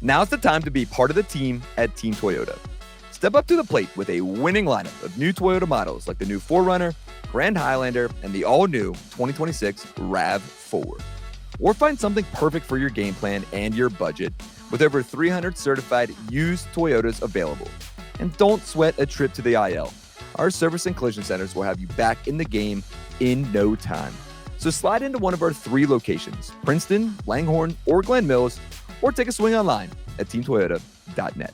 Now's the time to be part of the team at Team Toyota. Step up to the plate with a winning lineup of new Toyota models like the new 4Runner, Grand Highlander, and the all-new 2026 RAV4. Or find something perfect for your game plan and your budget with over 300 certified used Toyotas available. And don't sweat a trip to the IL. Our service and collision centers will have you back in the game in no time. So slide into one of our 3 locations, Princeton, Langhorne, or Glen Mills, or take a swing online at teamtoyota.net.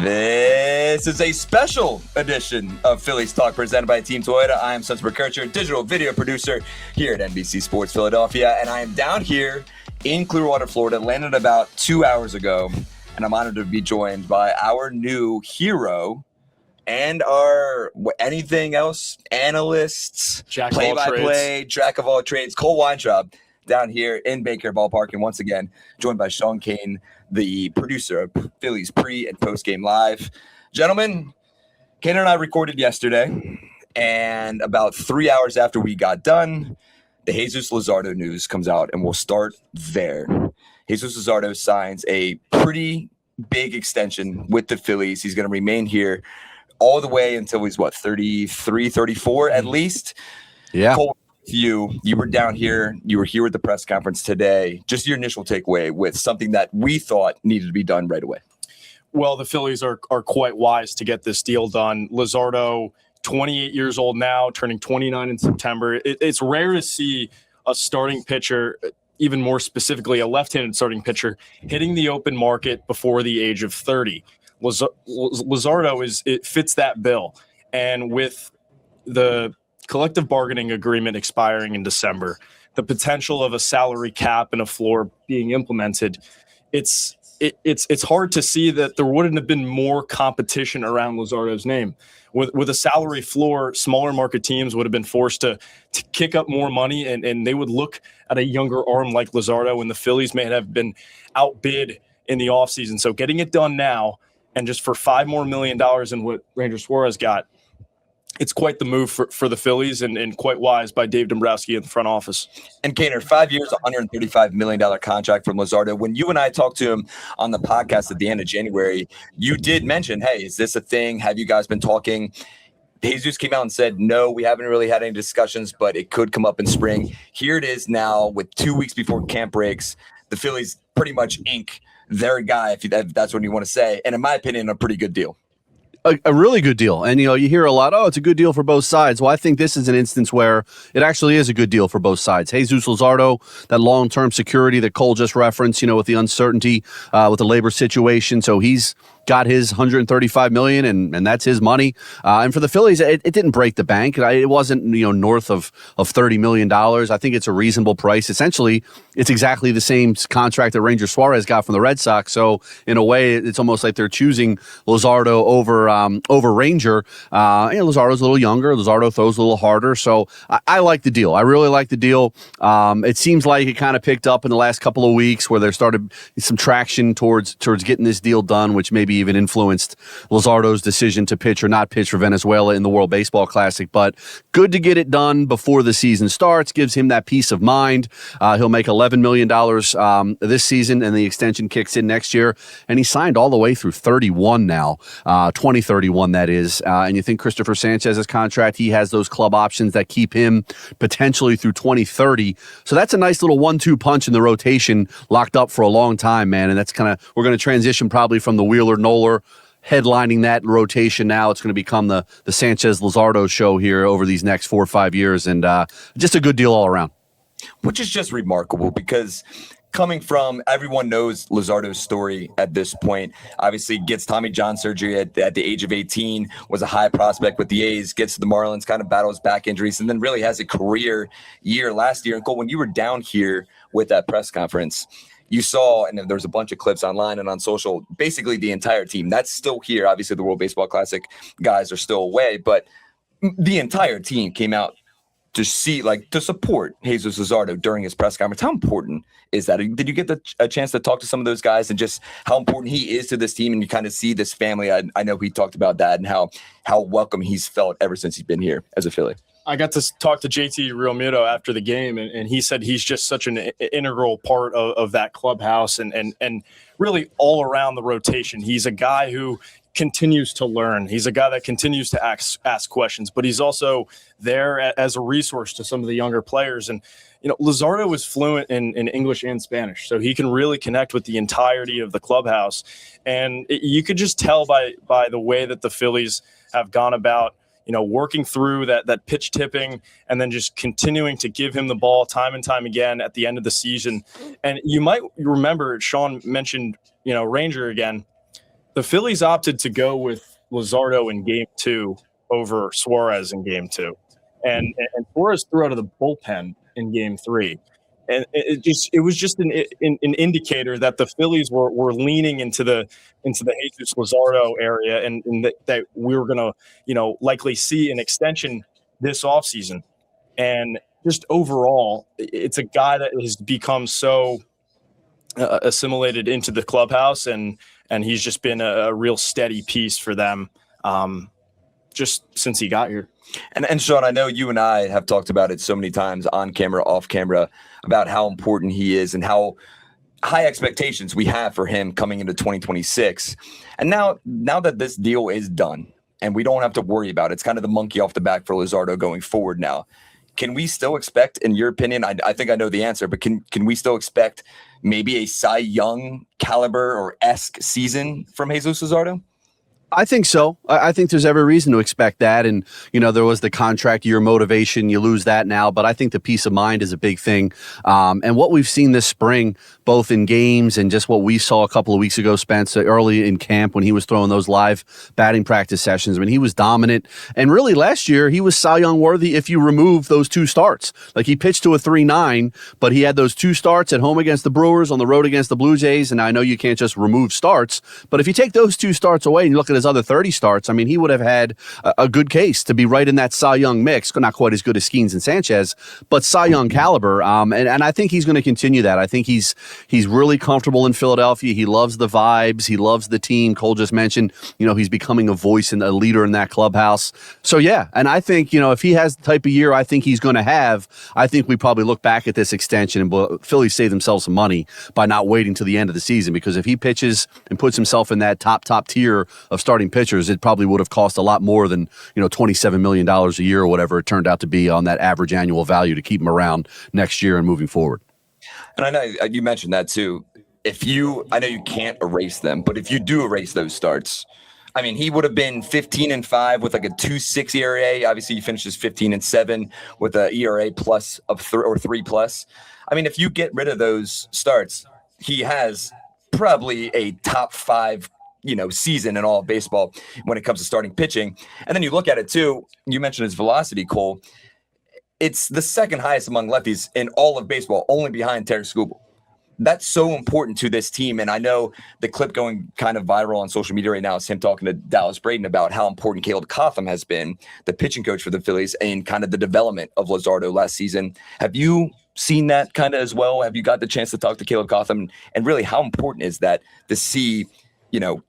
This is a special edition of Phillies Talk presented by Team Toyota. I am McKercher, digital video producer here at NBC Sports Philadelphia, and I am down here in Clearwater, Florida, landed about 2 hours ago, and I'm honored to be joined by our new hero and our anything else analysts, play-by-play, jack of all trades, Cole Weintraub, down here in Baycare Ballpark, and once again joined by Sean Kane, the producer of Phillies pre- and post-game live. Gentlemen, Kane and I recorded yesterday, and about 3 hours after we got done, the Jesús Luzardo news comes out, and we'll start there. Jesús Luzardo signs a pretty big extension with the Phillies. He's going to remain here all the way until he's, 33, 34 at least? Yeah. Cole, you were down here. You were here at the press conference today. Just your initial takeaway with something that we thought needed to be done right away. Well, the Phillies are quite wise to get this deal done. Luzardo, 28 years old now, turning 29 in September. It's rare to see a starting pitcher, even more specifically a left-handed starting pitcher, hitting the open market before the age of 30. Luzardo it fits that bill. And with the collective bargaining agreement expiring in December, the potential of a salary cap and a floor being implemented, it's hard to see that there wouldn't have been more competition around Luzardo's name. With a salary floor, smaller market teams would have been forced to kick up more money, and they would look at a younger arm like Luzardo, and the Phillies may have been outbid in the offseason. So getting it done now, and just for $5 more million than what Ranger Suarez got, it's quite the move for the Phillies, and quite wise by Dave Dombrowski in the front office. And Kaner, 5 years, $135 million contract from Luzardo. When you and I talked to him on the podcast at the end of January, you did mention, hey, is this a thing? Have you guys been talking? Jesus came out and said, no, we haven't really had any discussions, but it could come up in spring. Here it is now with 2 weeks before camp breaks. The Phillies pretty much ink their guy, if that's what you want to say. And in my opinion, a pretty good deal. A really good deal. And, you hear a lot, it's a good deal for both sides. Well, I think this is an instance where it actually is a good deal for both sides. Jesús Luzardo, that long-term security that Cole just referenced, with the uncertainty with the labor situation. So he's got his $135 million, and that's his money. And for the Phillies, it didn't break the bank. It wasn't, north of $30 million. I think it's a reasonable price. Essentially, it's exactly the same contract that Ranger Suarez got from the Red Sox. So in a way, it's almost like they're choosing Luzardo over Ranger. Luzardo's a little younger. Luzardo throws a little harder. So I like the deal. I really like the deal. It seems like it kind of picked up in the last couple of weeks where there started some traction towards getting this deal done, which maybe even influenced Luzardo's decision to pitch or not pitch for Venezuela in the World Baseball Classic. But good to get it done before the season starts. Gives him that peace of mind. He'll make $11 million this season, and the extension kicks in next year. And he signed all the way through 31 now, 2031 that is. And you think Christopher Sanchez's contract, he has those club options that keep him potentially through 2030. So that's a nice little 1-2 punch in the rotation, locked up for a long time, man. And that's we're going to transition probably from the Wheeler-Nola headlining that rotation now. It's going to become the Sanchez-Luzardo show here over these next 4 or 5 years, and just a good deal all around. Which is just remarkable because coming from, everyone knows Luzardo's story at this point. Obviously gets Tommy John surgery at the age of 18, was a high prospect with the A's, gets to the Marlins, kind of battles back injuries, and then really has a career year last year. And Cole, when you were down here with that press conference, you saw, and there's a bunch of clips online and on social, basically the entire team that's still here. Obviously the World Baseball Classic guys are still away, but the entire team came out to see, like, to support Jesus Luzardo during his press conference. How important is that? Did you get a chance to talk to some of those guys and just how important he is to this team, and you kind of see this family? I know he talked about that and how welcome he's felt ever since he's been here as a Philly. I got to talk to JT Realmuto after the game, and he said he's just such an integral part of that clubhouse and really all around the rotation. He's a guy who continues to learn. He's a guy that continues to ask questions, but he's also there as a resource to some of the younger players. And, Luzardo was fluent in English and Spanish, so he can really connect with the entirety of the clubhouse. And you could just tell by the way that the Phillies have gone about, working through that pitch tipping and then just continuing to give him the ball time and time again at the end of the season. And you might remember, Sean mentioned, Ranger again. The Phillies opted to go with Luzardo in Game 2 over Suarez in Game 2, and Suarez threw out of the bullpen in Game 3, and it was just an indicator that the Phillies were leaning into the Jesus Luzardo area, and that we were going to likely see an extension this offseason. And just overall, it's a guy that has become so assimilated into the clubhouse, and he's just been a real steady piece for them just since he got here. And Sean, I know you and I have talked about it so many times on camera, off camera, about how important he is and how high expectations we have for him coming into 2026. And now that this deal is done and we don't have to worry about it, it's kind of the monkey off the back for Luzardo going forward now. Can we still expect, in your opinion, I think I know the answer, but can we still expect maybe a Cy Young caliber or esque season from Jesus Luzardo? I think so. I think there's every reason to expect that. And, there was the contract year motivation. You lose that now. But I think the peace of mind is a big thing. And what we've seen this spring, both in games and just what we saw a couple of weeks ago, Spence, early in camp when he was throwing those live batting practice sessions. I mean, he was dominant. And really last year, he was Cy Young worthy if you remove those two starts. Like, he pitched to a 3.9, but he had those two starts at home against the Brewers, on the road against the Blue Jays. And I know you can't just remove starts, but if you take those two starts away and you look at his other 30 starts, I mean, he would have had a good case to be right in that Cy Young mix. Not quite as good as Skeens and Sanchez, but Cy Young caliber. And I think he's going to continue that. I think he's really comfortable in Philadelphia. He loves the vibes. He loves the team. Cole just mentioned, he's becoming a voice and a leader in that clubhouse. So, yeah. And I think, if he has the type of year I think he's going to have, I think we probably look back at this extension and Phillies save themselves some money by not waiting to the end of the season, because if he pitches and puts himself in that top tier of starting pitchers, it probably would have cost a lot more than $27 million a year or whatever it turned out to be on that average annual value to keep him around next year and moving forward. And I know you mentioned that too. I know you can't erase them, but if you do erase those starts, I mean, he would have been 15-5 with like a 2.6 ERA. Obviously, he finishes 15-7 with an ERA plus of 3 plus. I mean, if you get rid of those starts, he has probably a top 5 season in all of baseball when it comes to starting pitching. And then you look at it too, you mentioned his velocity, Cole. It's the second highest among lefties in all of baseball, only behind Terry Skubal. That's so important to this team. And I know the clip going kind of viral on social media right now is him talking to Dallas Braden about how important Caleb Cotham has been, the pitching coach for the Phillies, and kind of the development of Luzardo last season. Have you seen that kind of as well? Have you got the chance to talk to Caleb Cotham? And really, how important is that to see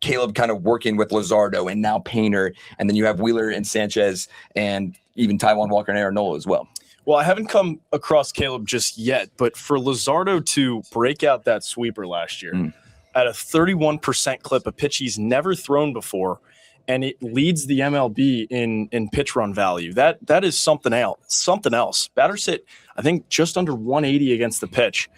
Caleb kind of working with Luzardo and now Painter, and then you have Wheeler and Sanchez and even Taijuan Walker and Aaron Nola as well? Well, I haven't come across Caleb just yet, but for Luzardo to break out that sweeper last year at a 31% clip, a pitch he's never thrown before, and it leads the MLB in pitch run value. That is something else. Batters hit, I think, just under 180 against the pitch.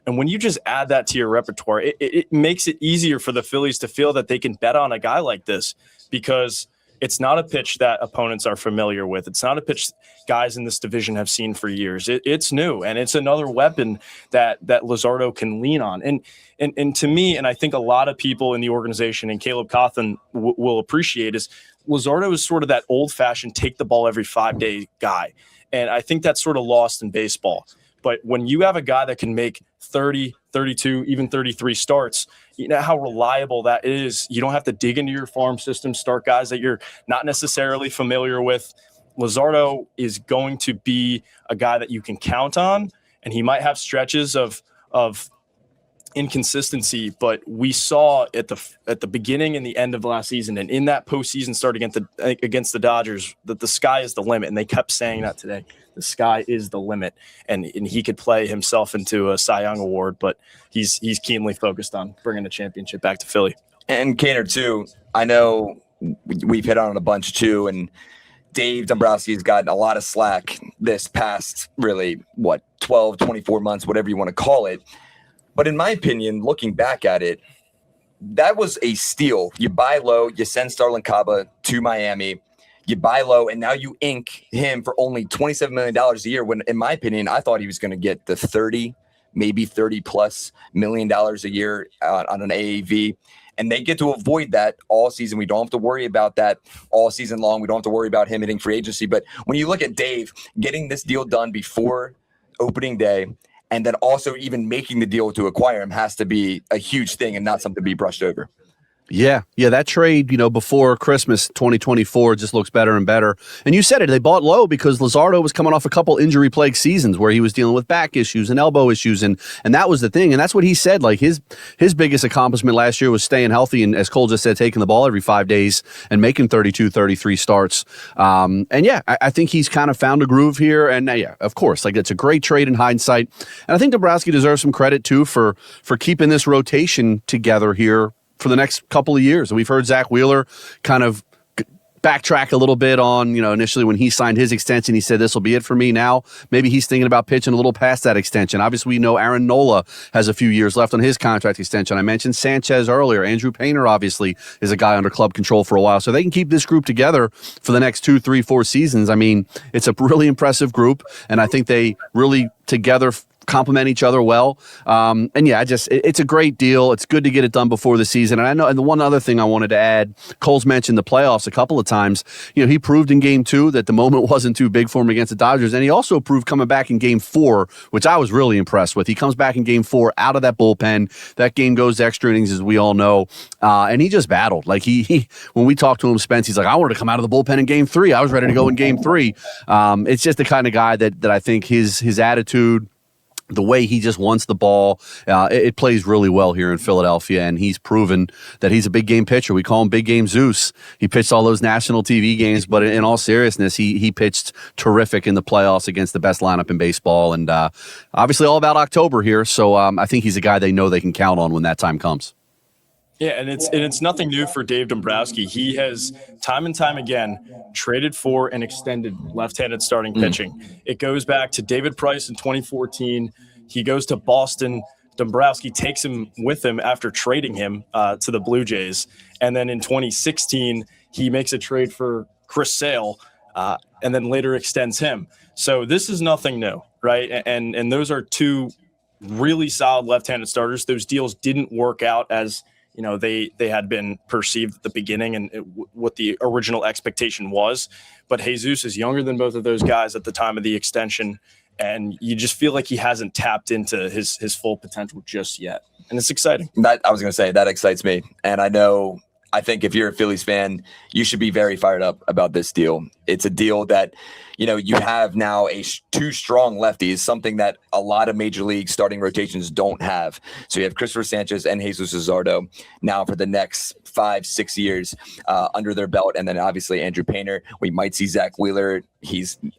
And when you just add that to your repertoire, it makes it easier for the Phillies to feel that they can bet on a guy like this, because it's not a pitch that opponents are familiar with. It's not a pitch guys in this division have seen for years. It's new, and it's another weapon that Luzardo can lean on. And to me, and I think a lot of people in the organization, and Caleb Cotham will appreciate, is Luzardo is sort of that old-fashioned take the ball every 5-day guy. And I think that's sort of lost in baseball. But when you have a guy that can make 30, 32, even 33 starts, you know how reliable that is. You don't have to dig into your farm system, start guys that you're not necessarily familiar with. Luzardo is going to be a guy that you can count on, and he might have stretches of inconsistency, but we saw at the beginning and the end of last season and in that postseason start against the Dodgers that the sky is the limit, and they kept saying that today. The sky is the limit, and he could play himself into a Cy Young award, but he's keenly focused on bringing the championship back to Philly. And Kaner too, I know we've hit on it a bunch too, and Dave Dombrowski has gotten a lot of slack this past, really, 12, 24 months, whatever you want to call it. But in my opinion, looking back at it, that was a steal. You buy low, you send Starlin Caba to Miami, you buy low, and now you ink him for only $27 million a year, when, in my opinion, I thought he was going to get the 30, maybe $30+ million a year on an AAV. And they get to avoid that all season. We don't have to worry about that all season long. We don't have to worry about him hitting free agency. But when you look at Dave getting this deal done before opening day, and then also even making the deal to acquire him, has to be a huge thing and not something to be brushed over. Yeah, that trade, before Christmas 2024 just looks better and better. And you said it, they bought low because Luzardo was coming off a couple injury-plagued seasons where he was dealing with back issues and elbow issues, and that was the thing. And that's what he said. Like his biggest accomplishment last year was staying healthy and, as Cole just said, taking the ball every 5 days and making 32, 33 starts. I think he's kind of found a groove here. And of course, it's a great trade in hindsight. And I think Dombrowski deserves some credit too for keeping this rotation together here for the next couple of years. And we've heard Zach Wheeler kind of backtrack a little bit on, initially when he signed his extension, he said, this will be it for me. Now, maybe he's thinking about pitching a little past that extension. Obviously, we know Aaron Nola has a few years left on his contract extension. I mentioned Sanchez earlier. Andrew Painter, obviously, is a guy under club control for a while. So they can keep this group together for the next 2, 3, 4 seasons. I mean, it's a really impressive group, and I think they really together complement each other well. It's a great deal. It's good to get it done before the season. And I know, and the one other thing I wanted to add, Cole's mentioned the playoffs a couple of times. He proved in game 2 that the moment wasn't too big for him against the Dodgers. And he also proved coming back in game 4, which I was really impressed with. He comes back in game 4 out of that bullpen. That game goes to extra innings, as we all know. And he just battled. Like he when we talked to him, Spence, he's like, I wanted to come out of the bullpen in game 3. I was ready to go in game 3. It's just the kind of guy that I think his attitude, the way he just wants the ball, it plays really well here in Philadelphia, and he's proven that he's a big game pitcher. We call him Big Game Zeus. He pitched all those national TV games, but in all seriousness, he pitched terrific in the playoffs against the best lineup in baseball, and obviously all about October here, so I think he's a guy they know they can count on when that time comes. Yeah, and it's nothing new for Dave Dombrowski. He has time and time again traded for and extended left-handed starting pitching. It goes back to David Price in 2014. He goes to Boston. Dombrowski takes him with him after trading him to the Blue Jays. And then in 2016, he makes a trade for Chris Sale and then later extends him. So this is nothing new, right? And those are two really solid left-handed starters. Those deals didn't work out as they had been perceived at the beginning and what the original expectation was. But Jesus is younger than both of those guys at the time of the extension, and you just feel like he hasn't tapped into his full potential just yet. And it's exciting. I was going to say, that excites me. And I think if you're a Phillies fan, you should be very fired up about this deal. It's a deal that, you have now two strong lefties, something that a lot of major league starting rotations don't have. So you have Christopher Sanchez and Jesus Luzardo now for the next 5-6 years under their belt. And then obviously Andrew Painter. We might see Zach Wheeler.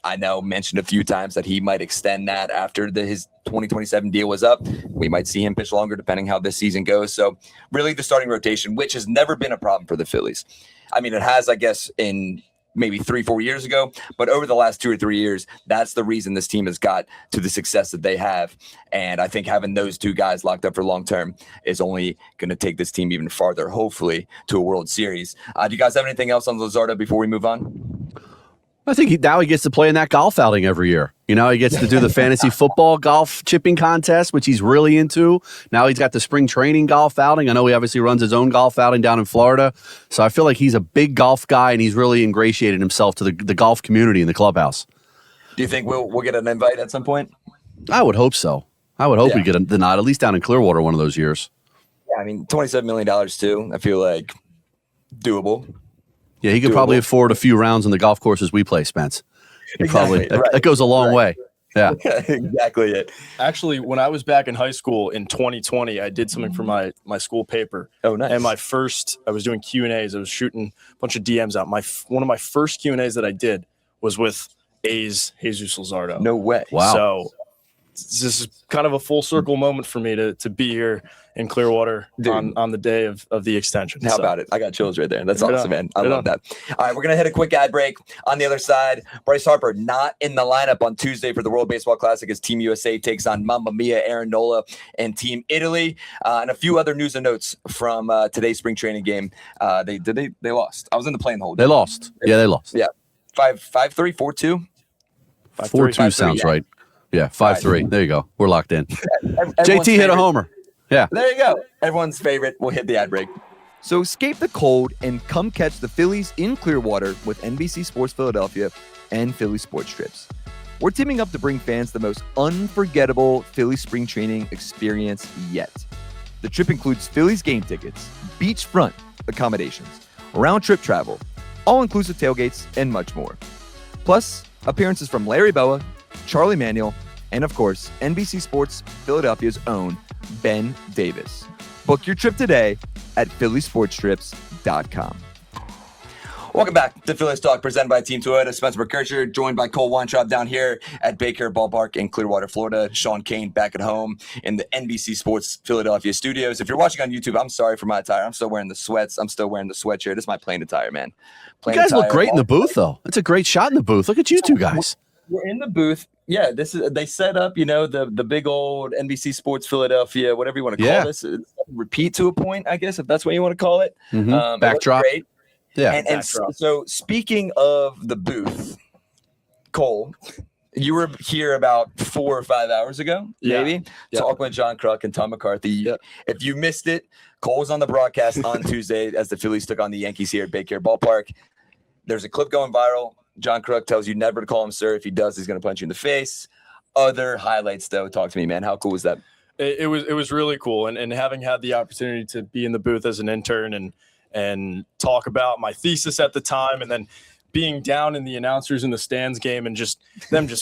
I know mentioned a few times that he might extend that after his 2027 deal was up. We might see him pitch longer depending how this season goes. So really the starting rotation, which has never been a problem for the Phillies. I mean, it has, I guess, in maybe 3-4 years ago, but over the last 2 or 3 years, that's the reason this team has got to the success that they have. And I think having those two guys locked up for long term is only going to take this team even farther, hopefully, to a World Series. Do you guys have anything else on Luzardo before we move on? I think now he gets to play in that golf outing every year. He gets to do the fantasy football golf chipping contest, which he's really into. Now he's got the spring training golf outing. I know he obviously runs his own golf outing down in Florida. So I feel like he's a big golf guy, and he's really ingratiated himself to the golf community in the clubhouse. Do you think we'll get an invite at some point? I would hope so. I would hope we get the nod, at least down in Clearwater one of those years. Yeah, I mean, $27 million too. I feel like doable. Yeah, he could probably afford a few rounds on the golf courses we play, Spence. Exactly. That goes a long way. Yeah. Exactly it. Actually, when I was back in high school in 2020, I did something for my school paper. Oh, nice. And I was doing Q&As. I was shooting a bunch of DMs out. One of my first Q&As that I did was with A's Jesus Luzardo. No way. Wow. So this is kind of a full circle moment for me to be here in Clearwater on the day of the extension. How about it? I got chills right there. That's awesome, man. I love that. All right, we're going to hit a quick ad break. On the other side, Bryce Harper not in the lineup on Tuesday for the World Baseball Classic as Team USA takes on Mamma Mia, Aaron Nola, and Team Italy. And a few other news and notes from today's spring training game. They lost. I was in the plane the whole day. They lost. Yeah, they lost. Yeah. 5-3, 4-2? 4-2 sounds right. Yeah, 5-3. There you go. We're locked in. JT hit a homer. Yeah. There you go. Everyone's favorite. We'll hit the ad break. So escape the cold and come catch the Phillies in Clearwater with NBC Sports Philadelphia and Phillies Sports Trips. We're teaming up to bring fans the most unforgettable Phillies spring training experience yet. The trip includes Phillies game tickets, beachfront accommodations, round-trip travel, all-inclusive tailgates, and much more. Plus, appearances from Larry Boa, Charlie Manuel, and of course, NBC Sports Philadelphia's own Ben Davis. Book your trip today at phillysportstrips.com. Welcome back to Phillies Talk, presented by Team Toyota. Spencer McKercher, joined by Cole Weintraub down here at Baycare Ballpark in Clearwater, Florida. Sean Kane back at home in the NBC Sports Philadelphia studios. If you're watching on YouTube, I'm sorry for my attire. I'm still wearing the sweats. I'm still wearing the sweatshirt. This is my plain attire, man. You guys look great in the booth, though. It's a great shot in the booth. Look at you two guys. We're in the booth. Yeah, they set up, the big old NBC Sports Philadelphia, whatever you want to call this. Repeat to a point, I guess, if that's what you want to call it. Mm-hmm. Backdrop. Great. Yeah. And so speaking of the booth, Cole, you were here about 4 or 5 hours ago, maybe, talking with John Kruk and Tom McCarthy. Yep. If you missed it, Cole was on the broadcast on Tuesday as the Phillies took on the Yankees here at Baycare Ballpark. There's a clip going viral. John Kruk tells you never to call him sir. If he does, he's going to punch you in the face. Other highlights, though. Talk to me, man. How cool was that? It was really cool. And having had the opportunity to be in the booth as an intern and talk about my thesis at the time, and then being down in the announcers in the stands game and just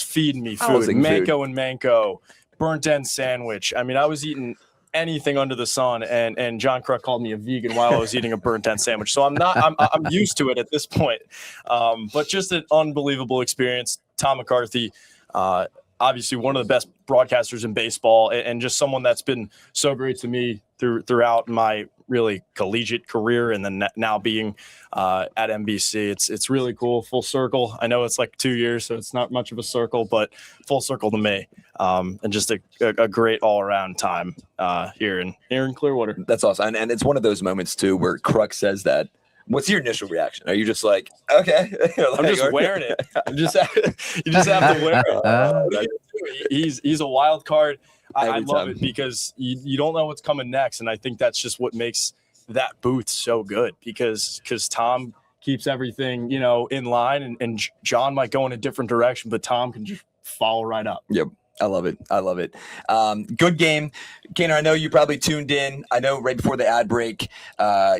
feeding me food. Manco and Manco, burnt end sandwich. I mean, I was eating anything under the sun, and John Kruk called me a vegan while I was eating a burnt end sandwich. So I'm used to it at this point. But just an unbelievable experience. Tom McCarthy, obviously one of the best broadcasters in baseball, and just someone that's been so great to me throughout my really collegiate career, and then now being at NBC. It's really cool. Full circle. I know it's like 2 years, so it's not much of a circle, but full circle to me. And just a great all around time here in Clearwater. That's awesome. And it's one of those moments too where Kruk says that. What's your initial reaction? Are you just like, okay? I'm just wearing it. You just have to wear it. He's a wild card. I love it because you don't know what's coming next. And I think that's just what makes that booth so good, because Tom keeps everything, in line, and John might go in a different direction, but Tom can just follow right up. Yep. I love it. Good game. Kaner, I know you probably tuned in. I know right before the ad break,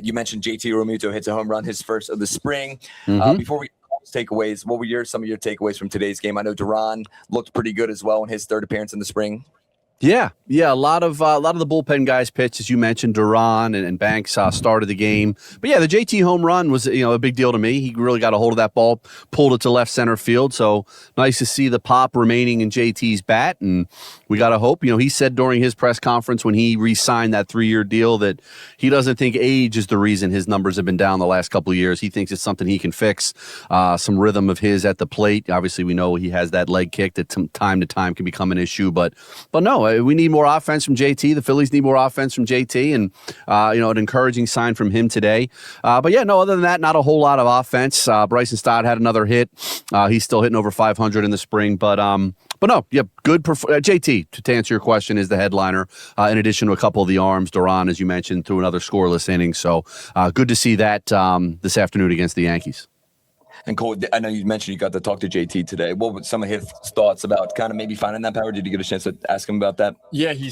you mentioned JT Realmuto hits a home run, his first of the spring. Mm-hmm. Before we takeaways, what were some of your takeaways from today's game? I know Duran looked pretty good as well in his third appearance in the spring. Yeah. A lot of the bullpen guys pitched, as you mentioned. Duran and Banks started the game. But yeah, the JT home run was a big deal to me. He really got a hold of that ball, pulled it to left center field. So nice to see the pop remaining in JT's bat, and we got to hope. He said during his press conference when he re-signed that 3-year deal that he doesn't think age is the reason his numbers have been down the last couple of years. He thinks it's something he can fix. Some rhythm of his at the plate. Obviously, we know he has that leg kick that from time to time can become an issue, but no. We need more offense from JT. The Phillies need more offense from JT, and an encouraging sign from him today. But yeah, no. Other than that, not a whole lot of offense. Bryson Stott had another hit. He's still hitting over 500 in the spring, but no. Yeah, good. JT, to answer your question, is the headliner. In addition to a couple of the arms, Duran, as you mentioned, threw another scoreless inning. So good to see that this afternoon against the Yankees. And Cole, I know you mentioned you got to talk to JT today. What were some of his thoughts about kind of maybe finding that power? Did you get a chance to ask him about that? Yeah, he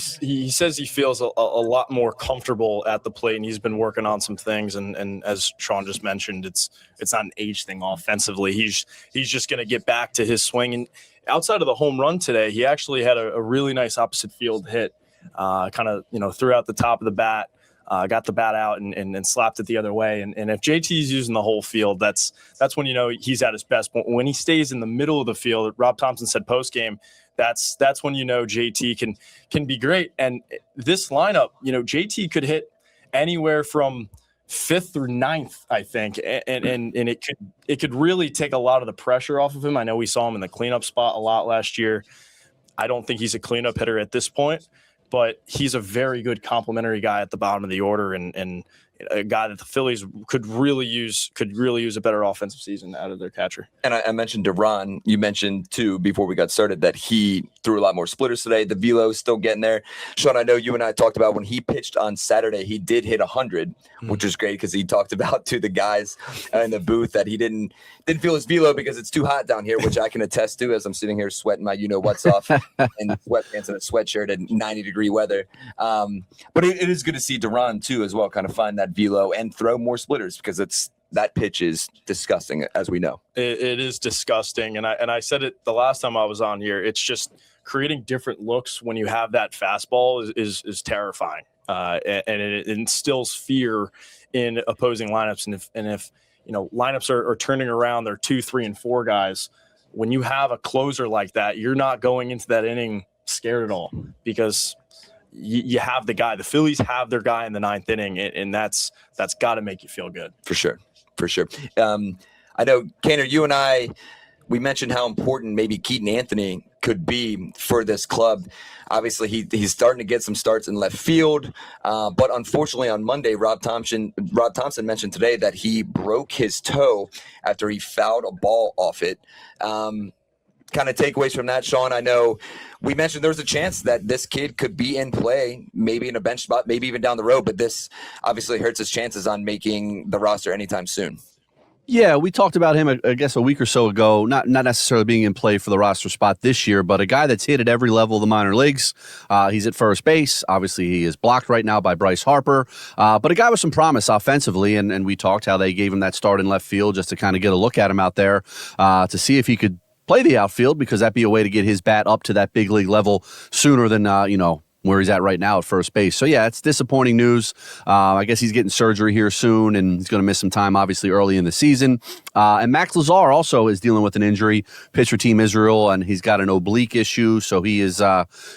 says he feels a lot more comfortable at the plate, and he's been working on some things. And as Sean just mentioned, it's not an age thing offensively. He's just going to get back to his swing. And outside of the home run today, he actually had a really nice opposite field hit, kind of threw out the top of the bat. Got the bat out and slapped it the other way. And if JT's using the whole field, that's when he's at his best. But when he stays in the middle of the field, Rob Thompson said post game, that's when JT can be great. And this lineup, JT could hit anywhere from 5th through 9th, I think, and it could really take a lot of the pressure off of him. I know we saw him in the cleanup spot a lot last year. I don't think he's a cleanup hitter at this point, but he's a very good complementary guy at the bottom of the order, and a guy that the Phillies could really use a better offensive season out of their catcher. And I mentioned Duran. You mentioned too before we got started that he threw a lot more splitters today. The velo is still getting there. Sean, I know you and I talked about when he pitched on Saturday, he did hit 100, which is great because he talked about to the guys in the booth that he didn't feel his velo because it's too hot down here, which I can attest to as I'm sitting here sweating my what's off and sweatpants and a sweatshirt in 90-degree weather. But it is good to see Duran too as well, kind of find that velo and throw more splitters because that pitch is disgusting, as we know. It is disgusting, and I said it the last time I was on here. It's just creating different looks when you have that fastball is terrifying, and it instills fear in opposing lineups. And if lineups are turning around, they're 2, 3, and 4 guys. When you have a closer like that, you're not going into that inning scared at all because you have the guy. The Phillies have their guy in the 9th inning, and that's got to make you feel good. For sure. I know, Kaner, you and I, we mentioned how important maybe Keaton Anthony could be for this club. Obviously, he's starting to get some starts in left field, but unfortunately on Monday, Rob Thompson mentioned today that he broke his toe after he fouled a ball off it. Kind of takeaways from that, Sean. I know we mentioned there's a chance that this kid could be in play, maybe in a bench spot, maybe even down the road, but this obviously hurts his chances on making the roster anytime soon. Yeah, we talked about him, I guess, a week or so ago, not necessarily being in play for the roster spot this year, but a guy that's hit at every level of the minor leagues. He's at first base. Obviously, he is blocked right now by Bryce Harper, but a guy with some promise offensively, and we talked how they gave him that start in left field just to kind of get a look at him out there to see if he could play the outfield, because that'd be a way to get his bat up to that big league level sooner than, where he's at right now at first base. So, yeah, it's disappointing news. I guess he's getting surgery here soon, and he's going to miss some time, obviously, early in the season. And Max Lazar also is dealing with an injury, pitched for Team Israel, and he's got an oblique issue, so he is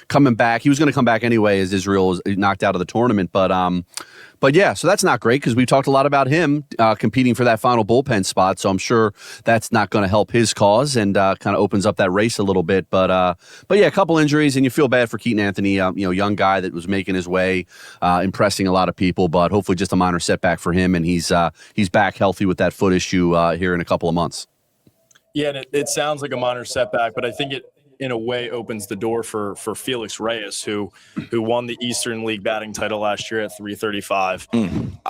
coming back. He was going to come back anyway as Israel was knocked out of the tournament, but yeah, so that's not great because we talked a lot about him competing for that final bullpen spot. So I'm sure that's not going to help his cause and kind of opens up that race a little bit. But yeah, a couple injuries, and you feel bad for Keaton Anthony, young guy that was making his way, impressing a lot of people. But hopefully, just a minor setback for him, and he's back healthy with that foot issue here in a couple of months. Yeah, and it sounds like a minor setback, but I think it, in a way, opens the door for Felix Reyes, who won the Eastern League batting title last year at 335.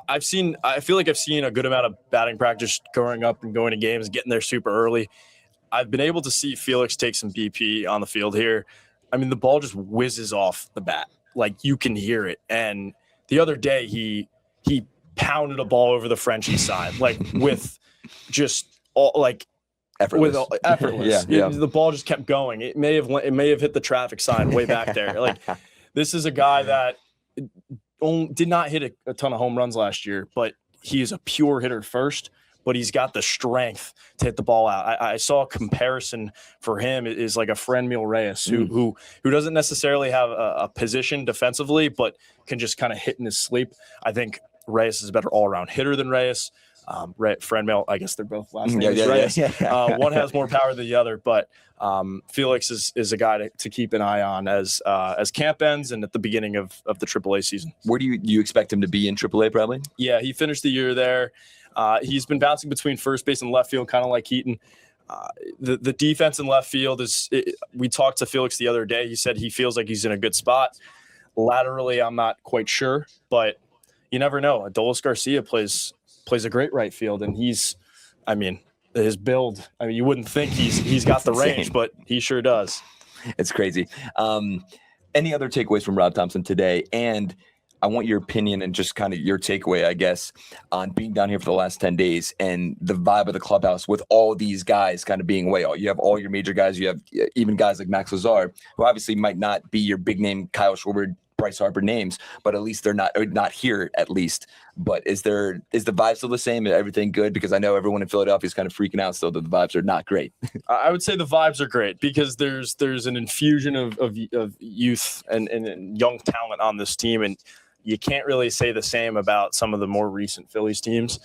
I feel like I've seen a good amount of batting practice growing up and going to games, getting there super early. I've been able to see Felix take some BP on the field here. I mean, the ball just whizzes off the bat. Like, you can hear it. And the other day, he pounded a ball over the Frenchie side, like with just all, like, effortless. Yeah. The ball just kept going. It may have hit the traffic sign way back there. Like, this is a guy that did not hit a ton of home runs last year, but he is a pure hitter first. But he's got the strength to hit the ball out. I saw a comparison for him is like a Franmil Reyes, who doesn't necessarily have a position defensively, but can just kind of hit in his sleep. I think Reyes is a better all-around hitter than Reyes. Franmil, I guess they're both last names, Reyes. Yeah. One has more power than the other, but Felix is a guy to keep an eye on as camp ends and at the beginning of the AAA season. Where do you expect him to be in AAA probably? Yeah, he finished the year there. He's been bouncing between first base and left field, kind of like Keaton. The defense in left field we talked to Felix the other day. He said he feels like he's in a good spot. Laterally, I'm not quite sure, but you never know. Adolis Garcia plays a great right field, and his build. I mean, you wouldn't think he's got the range, insane. but he sure does. It's crazy. Any other takeaways from Rob Thompson today? And I want your opinion and just kind of your takeaway, I guess, on being down here for the last 10 days and the vibe of the clubhouse with all these guys kind of being away. You have all your major guys. You have even guys like Max Lazar, who obviously might not be your big name Kyle Schwarber, Bryce Harper names, but at least they're not here at least. But is the vibe still the same? Is everything good? Because I know everyone in Philadelphia is kind of freaking out still that the vibes are not great. I would say the vibes are great because there's an infusion of youth and young talent on this team, and you can't really say the same about some of the more recent Phillies teams.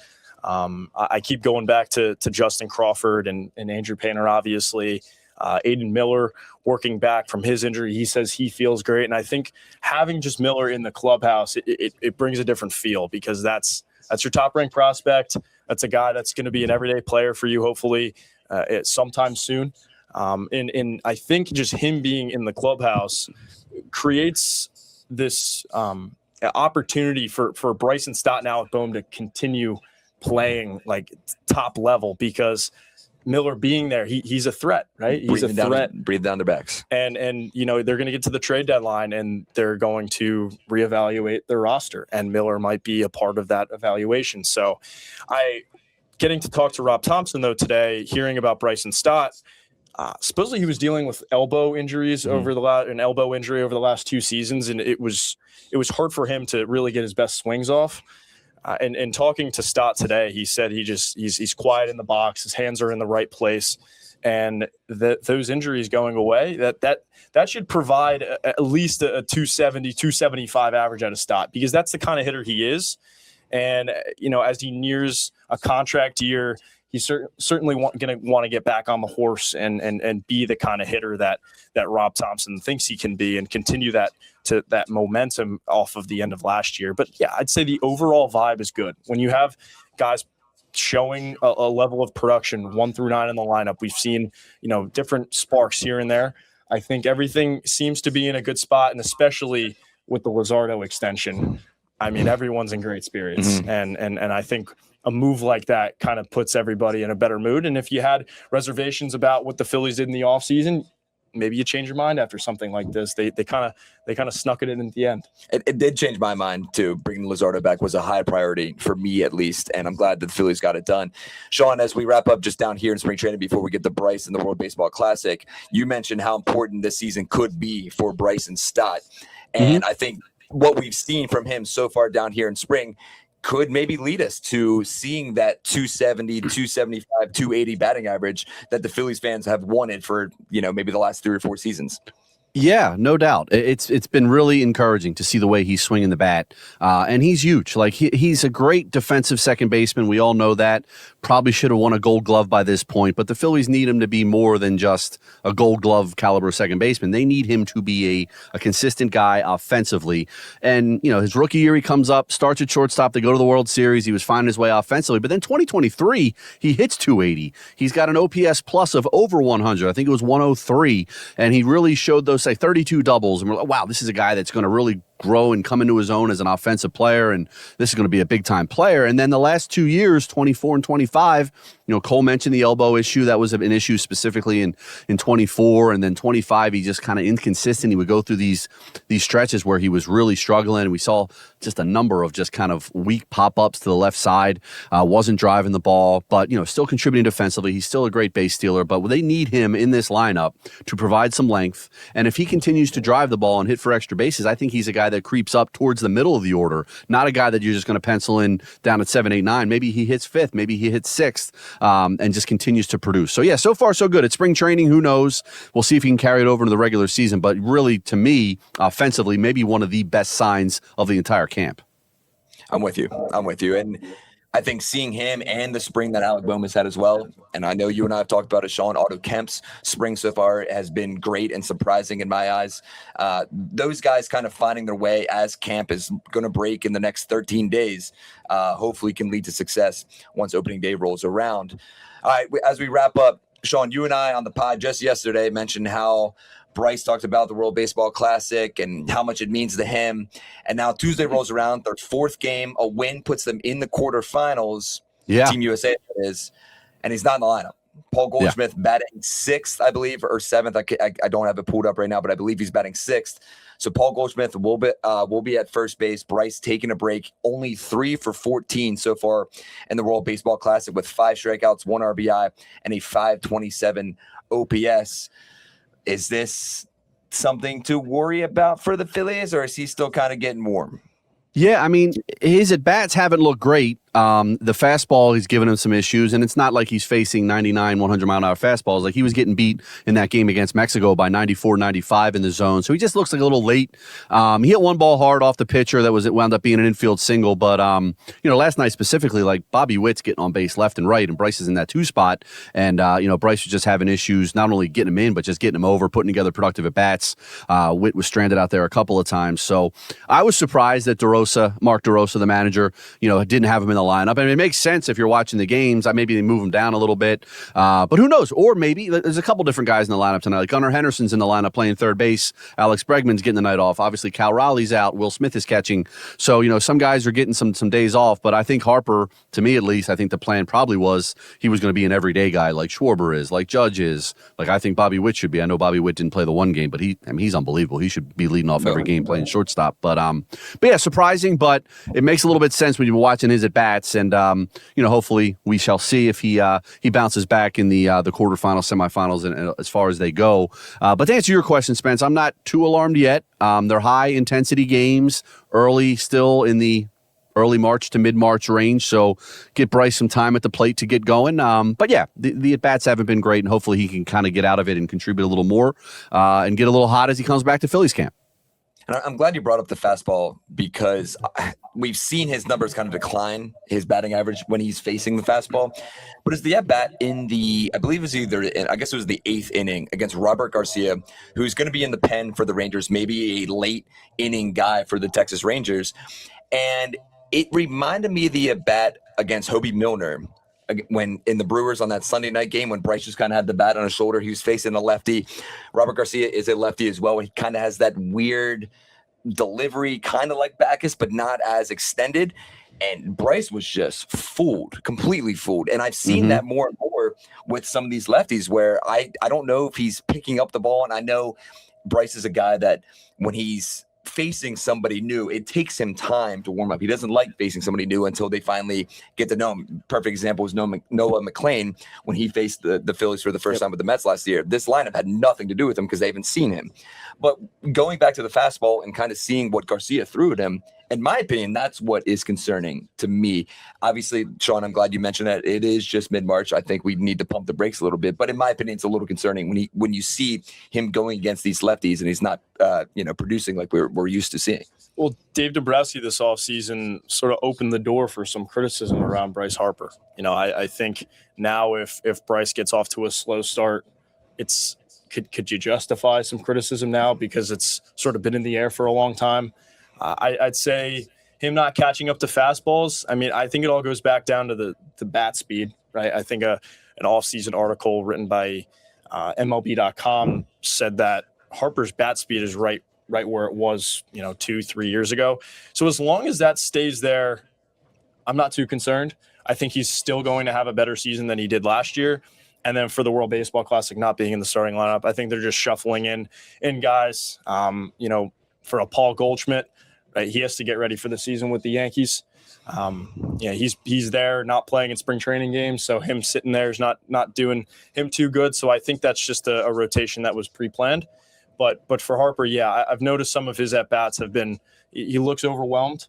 I keep going back to Justin Crawford and Andrew Painter, obviously. Aiden Miller working back from his injury. He says he feels great. And I think having just Miller in the clubhouse, it brings a different feel because that's your top-ranked prospect. That's a guy that's going to be an everyday player for you, hopefully, sometime soon. And I think just him being in the clubhouse creates this opportunity for Bryce and Stott now at Bohm to continue playing like top level because Miller being there, he's a threat, right? He's a threat. Breathe down their backs. And they're going to get to the trade deadline and they're going to reevaluate their roster, and Miller might be a part of that evaluation. So getting to talk to Rob Thompson though today, hearing about Bryce and Stott, supposedly he was dealing with elbow injuries over an elbow injury over the last 2 seasons, and it was hard for him to really get his best swings off. And talking to Stott today, he said he's quiet in the box, his hands are in the right place, and those injuries going away, that should provide at least a 270, 275 average out of Stott, because that's the kind of hitter he is. And as he nears a contract year, he's certainly going to want to get back on the horse and be the kind of hitter that Rob Thompson thinks he can be and continue that momentum off of the end of last year. But yeah, I'd say the overall vibe is good. When you have guys showing a level of production 1 through 9 in the lineup, we've seen, different sparks here and there. I think everything seems to be in a good spot, and especially with the Luzardo extension, I mean, everyone's in great spirits. And I think a move like that kind of puts everybody in a better mood. And if you had reservations about what the Phillies did in the offseason, maybe you change your mind after something like this. They kind of snuck it in at the end. It did change my mind too. Bringing Luzardo back was a high priority for me, at least, and I'm glad that the Phillies got it done. Sean, as we wrap up just down here in spring training before we get to Bryce and the World Baseball Classic, you mentioned how important this season could be for Bryce and Stott, and I think what we've seen from him so far down here in spring could maybe lead us to seeing that 270, 275, 280 batting average that the Phillies fans have wanted for, maybe the last 3 or 4 seasons. Yeah, no doubt. It's been really encouraging to see the way he's swinging the bat, and he's huge. Like he's a great defensive second baseman. We all know that. Probably should have won a Gold Glove by this point, but the Phillies need him to be more than just a Gold Glove caliber second baseman. They need him to be a consistent guy offensively. And his rookie year, he comes up, starts at shortstop. They go to the World Series. He was finding his way offensively, but then 2023 he hits 280. He's got an OPS plus of over 100. I think it was 103, and he really showed those 32 doubles, and we're like, wow, this is a guy that's going to really grow and come into his own as an offensive player, and this is going to be a big-time player. And then the last 2 years, 24 and 25, Cole mentioned the elbow issue. That was an issue specifically in 24, and then 25, he just kind of inconsistent. He would go through these stretches where he was really struggling, and we saw just a number of just kind of weak pop-ups to the left side, wasn't driving the ball, but, still contributing defensively. He's still a great base stealer, but they need him in this lineup to provide some length, and if he continues to drive the ball and hit for extra bases, I think he's a guy that creeps up towards the middle of the order, not a guy that you're just going to pencil in down at 7, 8, 9. Maybe he hits 5th, maybe he hits 6th, and just continues to produce. So yeah, so far so good. It's spring training. Who knows? We'll see if he can carry it over into the regular season. But really, to me, offensively, maybe one of the best signs of the entire camp. I'm with you. And I think seeing him and the spring that Alec Bohm has had as well, and I know you and I have talked about it, Sean, Otto Kemp's spring so far has been great and surprising in my eyes. Those guys kind of finding their way as camp is going to break in the next 13 days, hopefully can lead to success once opening day rolls around. All right, as we wrap up, Sean, you and I on the pod just yesterday mentioned how Bryce talked about the World Baseball Classic and how much it means to him. And now Tuesday rolls around, their 4th game, a win puts them in the quarterfinals. Yeah. Team USA is. and he's not in the lineup. Paul Goldschmidt batting 6th, I believe, or 7th. I don't have it pulled up right now, but I believe he's batting 6th. So Paul Goldschmidt will be at first base. Bryce taking a break, only 3 for 14 so far in the World Baseball Classic with 5 strikeouts, 1 RBI, and a 527 OPS. Is this something to worry about for the Phillies, or is he still kind of getting warm? Yeah, I mean, his at-bats haven't looked great. The fastball, he's given him some issues, and it's not like he's facing 99, 100-mile-an-hour fastballs. Like, he was getting beat in that game against Mexico by 94, 95 in the zone, so he just looks like a little late. He hit one ball hard off the pitcher it wound up being an infield single, but, last night specifically, like, Bobby Witt's getting on base left and right, and Bryce is in that 2 spot, and, Bryce was just having issues, not only getting him in, but just getting him over, putting together productive at-bats. Witt was stranded out there a couple of times, so I was surprised that Mark DeRosa, the manager, didn't have him in the lineup. I mean, it makes sense if you're watching the games. Maybe they move him down a little bit, but who knows? Or maybe there's a couple different guys in the lineup tonight. Like Gunnar Henderson's in the lineup playing third base. Alex Bregman's getting the night off. Obviously, Cal Raleigh's out. Will Smith is catching. So, some guys are getting some days off. But I think Harper, to me at least, I think the plan probably was he was going to be an everyday guy like Schwarber is, like Judge is, like I think Bobby Witt should be. I know Bobby Witt didn't play the one game, but he's unbelievable. He should be leading off every game playing shortstop. But yeah, surprising, but it makes a little bit sense when you're watching his at bats, and hopefully we shall see if he bounces back in the quarterfinals, semifinals, and as far as they go. But to answer your question, Spence, I'm not too alarmed yet. They're high intensity games, still in the early March to mid-March range, so get Bryce some time at the plate to get going. But yeah, the at-bats haven't been great, and hopefully he can kind of get out of it and contribute a little more and get a little hot as he comes back to Phillies camp. And I'm glad you brought up the fastball because we've seen his numbers kind of decline, his batting average when he's facing the fastball. But is the at-bat I believe it was it was the 8th inning against Robert Garcia, who's going to be in the pen for the Rangers, maybe a late inning guy for the Texas Rangers. And it reminded me of the at-bat against Hobie Milner when in the Brewers on that Sunday night game when Bryce just kind of had the bat on his shoulder. He was facing a lefty. Robert Garcia is a lefty as well. He kind of has that weird delivery, kind of like Backus, but not as extended. And Bryce was just completely fooled. And I've seen that more and more with some of these lefties where I don't know if he's picking up the ball. And I know Bryce is a guy that when he's facing somebody new, it takes him time to warm up. He doesn't like facing somebody new until they finally get to know him. Perfect example is Noah McLean when he faced the Phillies for the first time with the Mets last year. This lineup had nothing to do with him because they haven't seen him. But going back to the fastball and kind of seeing what Garcia threw at him, in my opinion, that's what is concerning to me. Obviously, Sean, I'm glad you mentioned that. It is just mid-March. I think we need to pump the brakes a little bit. But in my opinion, it's a little concerning when you see him going against these lefties and he's not producing like we're used to seeing. Well, Dave Dombrowski this offseason sort of opened the door for some criticism around Bryce Harper. I think now if Bryce gets off to a slow start, could you justify some criticism now because it's sort of been in the air for a long time? I'd say him not catching up to fastballs. I mean, I think it all goes back down to the bat speed, right? I think an off-season article written by MLB.com said that Harper's bat speed is right where it was, 2-3 years ago. So as long as that stays there, I'm not too concerned. I think he's still going to have a better season than he did last year. And then for the World Baseball Classic not being in the starting lineup, I think they're just shuffling in guys. For a Paul Goldschmidt, right? He has to get ready for the season with the Yankees. He's there, not playing in spring training games, so him sitting there is not doing him too good. So I think that's just a rotation that was pre-planned. But for Harper, yeah, I've noticed some of his at-bats have been – he looks overwhelmed.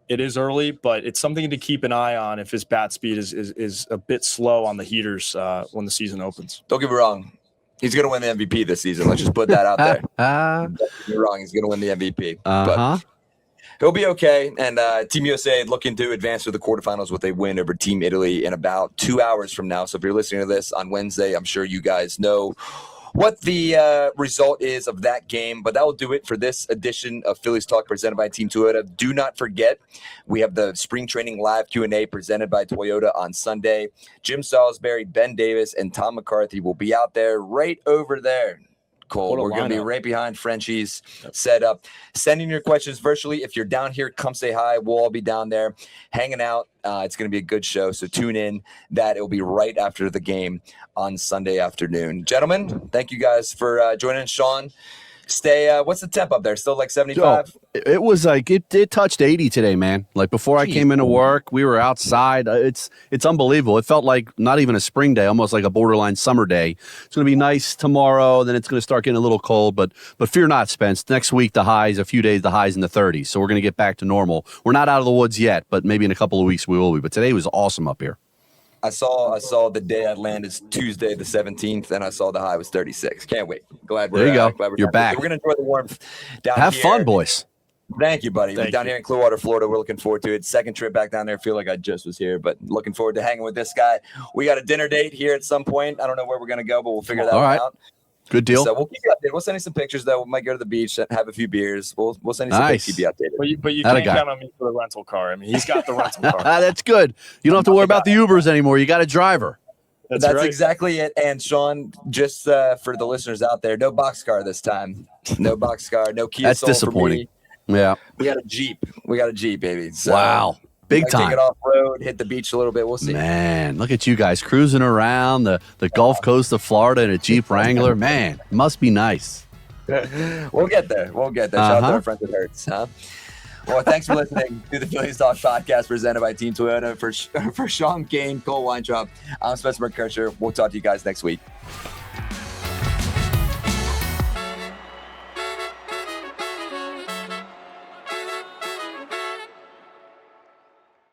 It is early, but it's something to keep an eye on if his bat speed is a bit slow on the heaters when the season opens. Don't get me wrong. He's going to win the MVP this season. Let's just put that out there. Don't get me wrong. He's going to win the MVP. But he'll be okay. And Team USA looking to advance to the quarterfinals with a win over Team Italy in about 2 hours from now. So if you're listening to this on Wednesday, I'm sure you guys know what the result is of that game. But that will do it for this edition of Phillies Talk presented by Team Toyota. Do not forget, we have the Spring Training Live Q&A presented by Toyota on Sunday. Jim Salisbury, Ben Davis, and Tom McCarthy will be out there right over there. Cole. What a We're going to be lineup. right behind Frenchie's set up. Send in your questions virtually. If you're down here, come say hi. We'll all be down there hanging out. It's going to be a good show, so tune in. It will be right after the game on Sunday afternoon. Gentlemen, thank you guys for joining in. Sean, stay. What's the temp up there? Still like 75? It was like it touched 80 today, man. Like before I came into work, we were outside. It's unbelievable. It felt like not even a spring day, almost like a borderline summer day. It's going to be nice tomorrow. Then it's going to start getting a little cold, but fear not, Spence. Next week, the highs in the 30s. So we're going to get back to normal. We're not out of the woods yet, but maybe in a couple of weeks we will be. But today was awesome up here. I saw the day I landed is Tuesday the 17th, and I saw the high was 36. Can't wait. Glad we're there you go. Glad we're You're back. We're going to enjoy the warmth down Have here. fun, boys. Thank you, buddy. We're Thank down you. here in Clearwater, Florida. We're looking forward to it. Second trip back down there. I feel like I just was here, but looking forward to hanging with this guy. We got a dinner date here at some point. I don't know where we're going to go, but we'll figure that All one right. out. Good deal. So we'll keep you updated. We'll send you some pictures, though. We might go to the beach, have a few beers. We'll send you some Nice. pics, keep you updated. But you Atta can't guy. count on me for the rental car. I mean, he's got the rental car. That's good. You don't have to worry about the Ubers anymore. You got a driver. That's That's right. exactly it. And Sean, just for the listeners out there, no boxcar this time. No boxcar, no Kia That's Soul for disappointing. me. Yeah. We got a Jeep. baby. So Wow. Big Take time. it off road, hit the beach a little bit. We'll see. Man, look at you guys cruising around the Gulf Coast of Florida in a Jeep Wrangler. Man, must be nice. We'll get there. Shout out to our friends at Hertz, huh? Well, thanks for listening to the Phillies Talk podcast presented by Team Toyota. For Sean Kane, Cole Weintraub, I'm Spencer McKercher. We'll talk to you guys next week.